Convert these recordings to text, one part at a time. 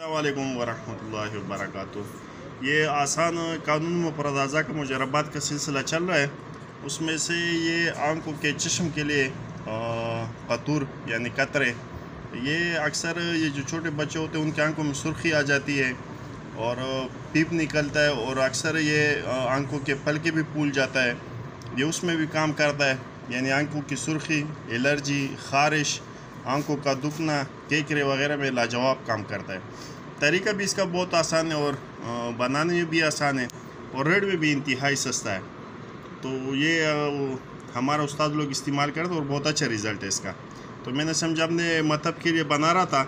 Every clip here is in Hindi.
अस्सलामुअलैकुम वरहमतुल्लाहि वबरकातुह। ये आसान कानून मुफर्रदात का मुजरबात का सिलसिला चल रहा है। उसमें से ये आंखों के चश्म के लिए कतूर यानी कतरे, ये अक्सर ये जो छोटे बच्चे होते हैं उनकी आंखों में सुर्खी आ जाती है और पीप निकलता है और अक्सर ये आंखों के पलके भी फूल जाता है। ये उसमें भी काम करता है, यानी आंखों की सुर्खी, एलर्जी, ख़ारिश, आंखों का दुखना, केकरे वगैरह में लाजवाब काम करता है। तरीका भी इसका बहुत आसान है और बनाने में भी आसान है और रेट में भी इंतहाई सस्ता है। तो ये हमारा उस्ताद लोग इस्तेमाल करते हैं और बहुत अच्छा रिज़ल्ट है इसका। तो मैंने समझा अपने मतलब के लिए बना रहा था,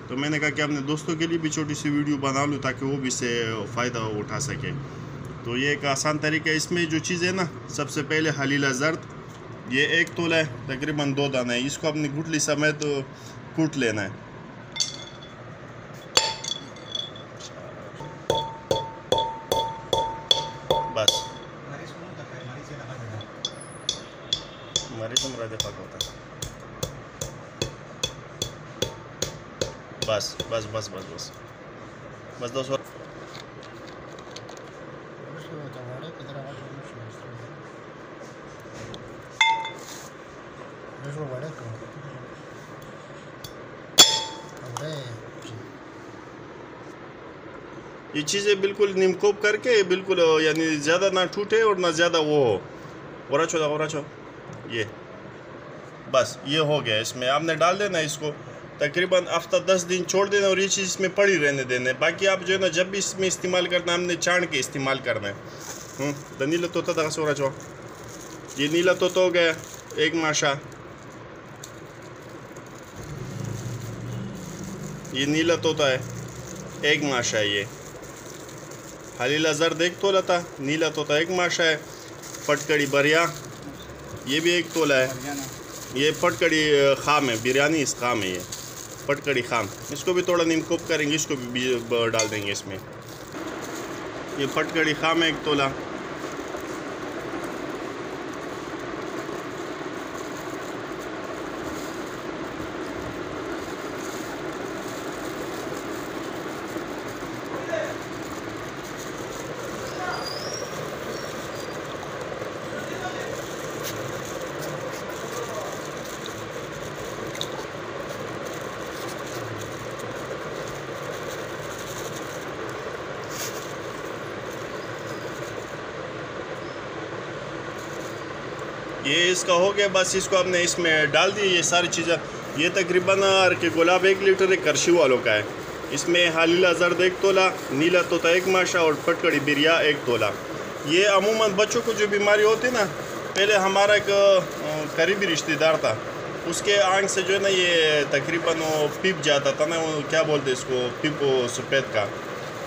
तो मैंने कहा कि अपने दोस्तों के लिए भी छोटी सी वीडियो बना लूँ ताकि वो भी इससे फ़ायदा उठा सके। तो ये एक आसान तरीका है। इसमें जो चीज़ है ना, सबसे पहले हलीला ज़र्द, ये 1 तोला है, तकरीबन 2 दाना है। इसको अपनी गुठली समेत कूट लेना है। बस हमारी तुम राधे पाक होता बस बस बस बस बस बस 200 ये चीज़ें बिल्कुल निमकोप करके, बिल्कुल यानी ज़्यादा ना टूटे और ना ज़्यादा वो हो। और छो ये बस ये हो गया। इसमें आपने डाल देना, इसको तकरीबन हफ्ता 10 दिन छोड़ देना और ये चीज़ इसमें पड़ी रहने देना। बाकी आप जो है ना, जब भी इसमें इस्तेमाल करना, हमने छान के इस्तेमाल करना है। द नीला तोता था सोरा चो, ये नीला तोता हो गया एक माशा, ये नीला तोता है एक माशा है। ये हलीला ज़र्द 1 तोला था, नीला तोता 1 माशा है। पटकड़ी बरिया ये भी 1 तोला है। ये पटकड़ी खाम है, बिरयानी इस खाम है, ये पटकड़ी खाम। इसको भी थोड़ा निमकोप करेंगे, इसको भी डाल देंगे इसमें। ये पटकड़ी खाम है 1 तोला। ये इसका हो गया। बस इसको आपने इसमें डाल दिए ये सारी चीज़ें। ये तकरीबन अर्के गुलाब 1 लीटर है, करशी वालों का है। इसमें हलीला ज़र्द 1 तोला, नीला तोता 1 माशा और पटकड़ी बिरिया 1 तोला। ये अमूमन बच्चों को जो बीमारी होती है ना, पहले हमारा एक करीबी रिश्तेदार था, उसके आँख से जो है ना ये तकरीबन वो पीप जाता था ना, वो क्या बोलते इसको, पीप सफ़ेद का।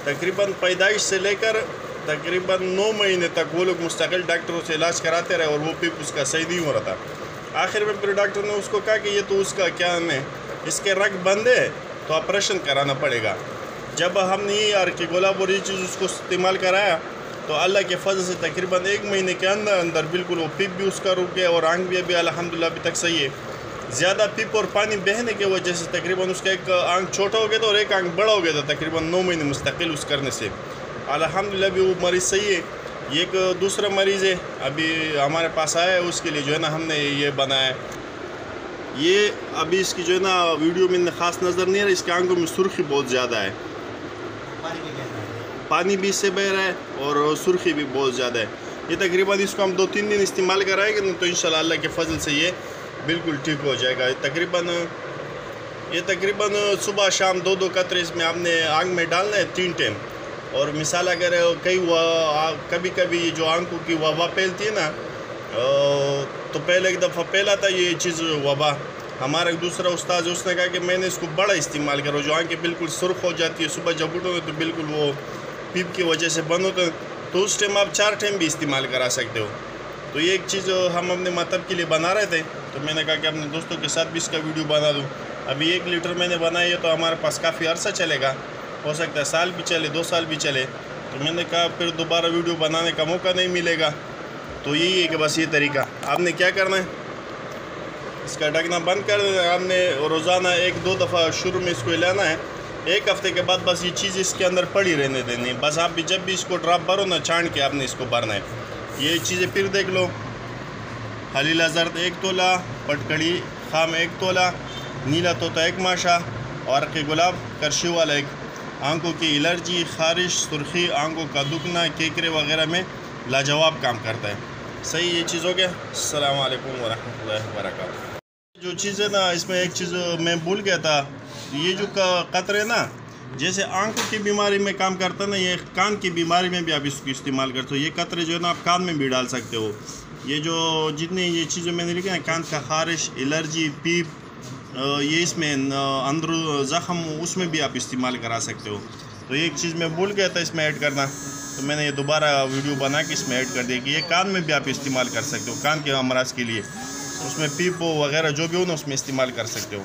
तकरीबन पैदाइश से लेकर तकरीबन 9 महीने तक वो लोग मुस्तकिल डॉक्टरों से इलाज कराते रहे और वो पिप उसका सही नहीं हो रहा था। आखिर में फिर डॉक्टर ने उसको कहा कि ये तो उसका क्या है, इसके रग बंद है तो ऑपरेशन कराना पड़ेगा। जब हमने ये अर्के गुलाब और ये चीज़ उसको इस्तेमाल कराया तो अल्लाह के फजल से तकरीबन 1 महीने के अंदर अंदर बिल्कुल वो पिप भी उसका रुक गया और आँख भी अभी अल्हम्दुलिल्लाह अभी तक सही है। ज़्यादा पिप और पानी बहने की वजह से तकरीबन उसका एक आँख छोटा हो गया था और एक आँख बड़ा हो गया था तकरीबन 9 महीने मुस्तकिल उस करने से। अल्हम्दुलिल्लाह भी वो मरीज़ सही है। ये एक दूसरा मरीज़ है अभी हमारे पास आया है, उसके लिए जो है ना हमने ये बनाया। ये अभी इसकी जो है ना वीडियो में ख़ास नज़र नहीं आ रहा, इसके आंखों में सुर्खी बहुत ज़्यादा है, पानी भी इससे बह रहा है और सुर्खी भी बहुत ज़्यादा है। ये तकरीबन इसको हम 2-3 दिन इस्तेमाल कराएंगे ना तो इंशाल्लाह अल्लाह के फजल से ये बिल्कुल ठीक हो जाएगा। ये तकरीबन सुबह शाम 2-2 कतरे इसमें आपने आँख में डालना है 3 टाइम। और मिसाल अगर कभी कभी जो आंखों की वबा फैलती है ना, तो पहले एक दफ़ा फैला था ये चीज़ वबा। हमारा एक दूसरा उस्ताद उसने कहा कि मैंने इसको बड़ा इस्तेमाल करो, जो आंखें बिल्कुल सुर्ख हो जाती है, सुबह जब उठोगे तो बिल्कुल वो पीप की वजह से बंद होते हैं, तो उस टाइम आप 4 टाइम भी इस्तेमाल करा सकते हो। तो ये एक चीज़ हम अपने मतलब के लिए बना रहे थे, तो मैंने कहा कि अपने दोस्तों के साथ भी इसका वीडियो बना दूँ। अभी 1 लीटर मैंने बनाई है तो हमारे पास काफ़ी अर्सा चलेगा, हो सकता है साल भी चले, 2 साल भी चले। तो मैंने कहा फिर दोबारा वीडियो बनाने का मौका नहीं मिलेगा। तो यही है कि बस ये तरीका आपने क्या करना है, इसका ढकना बंद कर देना। आपने रोज़ाना 1-2 दफ़ा शुरू में इसको हिलाना है, 1 हफ्ते के बाद बस ये चीज़ इसके अंदर पड़ी रहने देनी है। बस आप भी जब भी इसको ड्रॉप भरो ना, छान के आपने इसको भरना है। ये चीज़ें फिर देख लो, हलीला जर्द 1 तोला, पटकड़ी खाम 1 तोला, नीला तोता 1 माशा, और के गुलाब करशी वाला 1। आंखों की एलर्जी, खारिश, सुर्खी, आंखों का दुखना, केकरे वगैरह में लाजवाब काम करता है। सही, ये चीज़ हो गया। अस्सलाम वालेकुम वरहमतुल्लाहि वबरकातुहू। जो चीज़ है ना, इसमें एक चीज़ मैं भूल गया था, ये जो कतरे ना, जैसे आंखों की बीमारी में काम करता है ना, ये कान की बीमारी में भी आप इसको इस्तेमाल करते हो। ये कतरे जो है ना, आप कान में भी डाल सकते हो। ये जो जितनी ये चीज़ें मैंने लिखी है, कान का खारिश, एलर्जी, पीप, ये इसमें अंदर ज़ख़म, उसमें भी आप इस्तेमाल करा सकते हो। तो एक चीज़ मैं भूल गया था इसमें ऐड करना, तो मैंने ये दोबारा वीडियो बना के इसमें ऐड कर दिया कि ये कान में भी आप इस्तेमाल कर सकते हो, कान के अमराज के लिए। उसमें पीप वगैरह जो भी हो ना, उसमें इस्तेमाल कर सकते हो।